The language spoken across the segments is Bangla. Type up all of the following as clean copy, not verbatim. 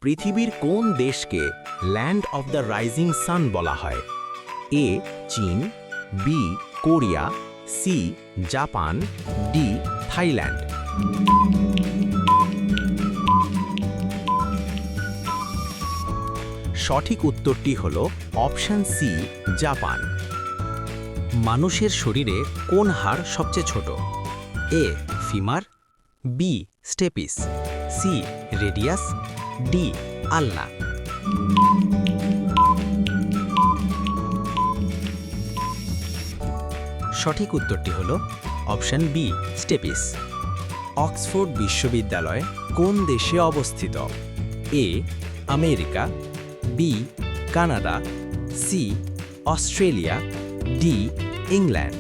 পৃথিবীর কোন দেশকে land of the rising sun বলা হয়? এ চীন, B Korea, C Japan, D Thailand. সঠিক উত্তরটি হল অপশন সি জাপান। মানুষের শরীরে কোন হাড় সবচেয়ে ছোট? A femur, B stapes, C radius, D ulna. সঠিক উত্তরটি হল অপশন বি স্টেপিস। অক্সফোর্ড বিশ্ববিদ্যালয় কোন দেশে অবস্থিত? A America, B Canada, C Australia, D England.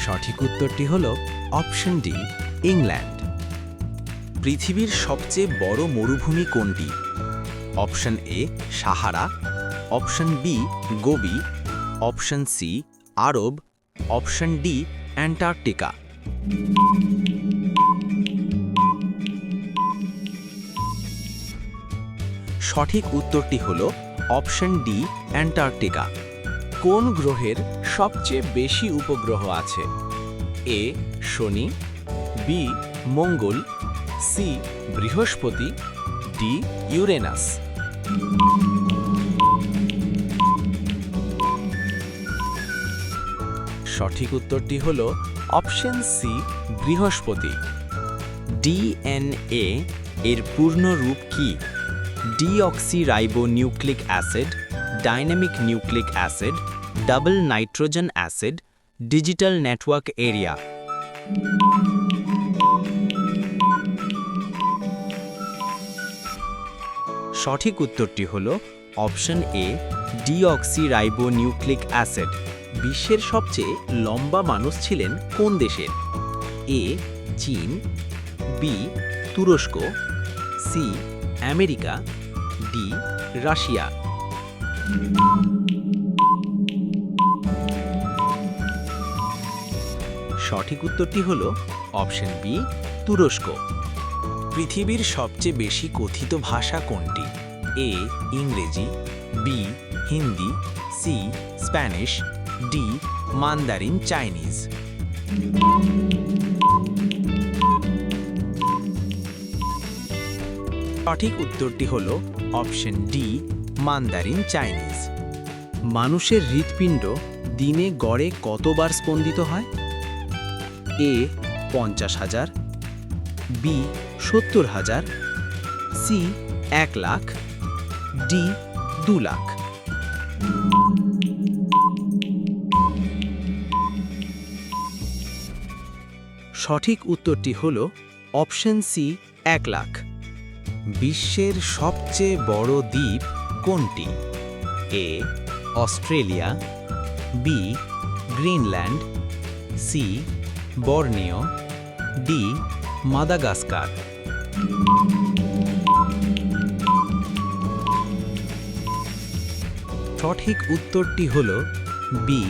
সঠিক উত্তরটি হল অপশন ডি ইংল্যান্ড। পৃথিবীর সবচেয়ে বড় মরুভূমি কোনটি? Option A Sahara, option B Gobi, option C Arab, option D Antarctica. সঠিক উত্তরটি হল অপশন ডি অ্যান্টার্কটিকা। কোন গ্রহের সবচেয়ে বেশি উপগ্রহ আছে? এ শনি, বি মঙ্গল, সি বৃহস্পতি, ডি ইউরেনাস। সঠিক উত্তরটি হল অপশন সি বৃহস্পতি। ডিএনএ এর পূর্ণ রূপ কি? Deoxyribonucleic acid, dynamic nucleic acid, double nitrogen acid, digital network area. সঠিক উত্তরটি হল অপশন এ ডিঅক্সিরাইবোনিউক্লিক অ্যাসিড। বিশ্বের সবচেয়ে লম্বা মানুষ ছিলেন কোন দেশের? এ চীন, বি তুরস্ক, সি আমেরিকা, ডি রাশিয়া। সঠিক উত্তরটি হল অপশন বি তুরস্ক। পৃথিবীর সবচেয়ে বেশি কথিত ভাষা কোনটি? এ ইংরেজি, B Hindi, C Spanish, D Mandarin Chinese. সঠিক উত্তরটি হল অপশন ডি মান্দারিন চাইনিজ। মানুষের হৃৎপিণ্ড দিনে গড়ে কতবার স্পন্দিত হয়? A 50,000, B 70,000, C 1 lakh, D 2 lakh. সঠিক উত্তরটি হল অপশন সি 1 লাখ। বিশ্বের সবচেয়ে বড় দ্বীপ কোনটি? A Australia, B Greenland, C Borneo, D Madagascar. সঠিক উত্তরটি হল বি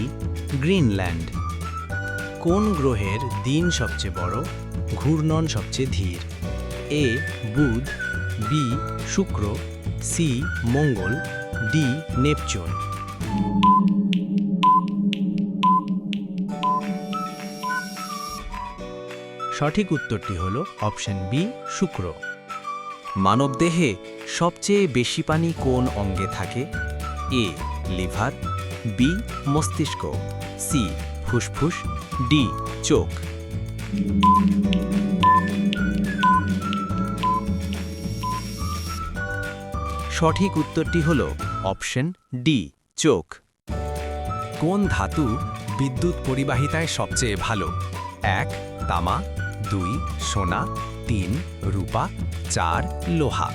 গ্রিনল্যান্ড। কোন গ্রহের দিন সবচেয়ে বড়, ঘূর্ণন সবচেয়ে ধীর? এ বুধ, বি শুক্র, সি মঙ্গল, ডি নেপচুন। সঠিক উত্তরটি হল অপশন বি শুক্র। মানবদেহে সবচেয়ে বেশি পানি কোন অঙ্গে থাকে? এ লিভার, বি মস্তিষ্ক, সি ফুসফুস, ডি চোখ। সঠিক উত্তরটি হল অপশন ডি চোখ। কোন ধাতু বিদ্যুৎ পরিবাহিতায় সবচেয়ে ভালো? 1 তামা, 2 সোনা, 3 রূপা, 4 লোহা।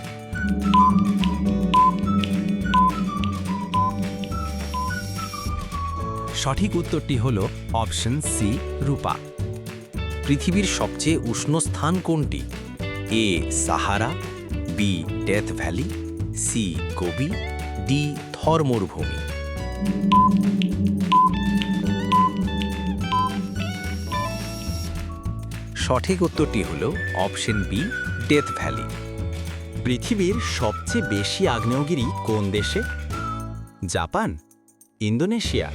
সঠিক উত্তরটি হল অপশন সি রূপা। পৃথিবীর সবচেয়ে উষ্ণ স্থান কোনটি? A Sahara, B Death Valley, C Gobi, D Thar মরুভূমি। সঠিক উত্তরটি হল অপশন বি ডেথ ভ্যালি। পৃথিবীর সবচেয়ে বেশি আগ্নেয়গিরি কোন দেশে? জাপান, ইন্দোনেশিয়া,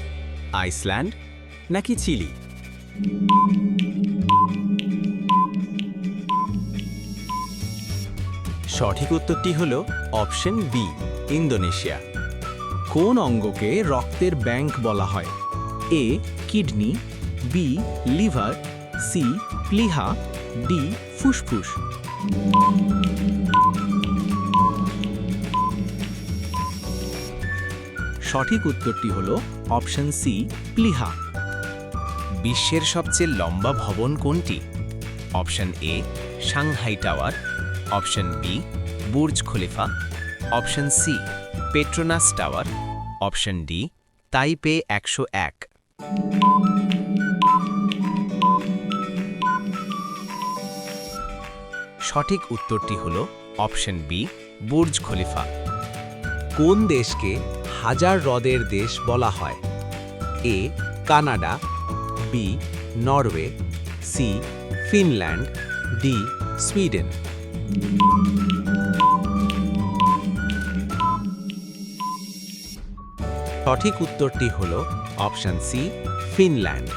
আইসল্যান্ড নাকি চিলি? সঠিক উত্তরটি হল অপশন বি ইন্দোনেশিয়া। কোন অঙ্গকে রক্তের ব্যাংক বলা হয়? A kidney, B liver, C প্লিহা, ডি ফুসফুস। সঠিক উত্তরটি হল অপশন সি প্লিহা। বিশ্বের সবচেয়ে লম্বা ভবন কোনটি? Option A Shanghai Tower, option B Burj Khalifa, option C Petronas Tower, option D Taipei 101। সঠিক উত্তরটি হল অপশন বি বুর্জ খলিফা। কোন দেশকে হাজার হ্রদের দেশ বলা হয়? A Canada, B Norway, C Finland, D Sweden. সঠিক উত্তরটি হল অপশন সি ফিনল্যান্ড।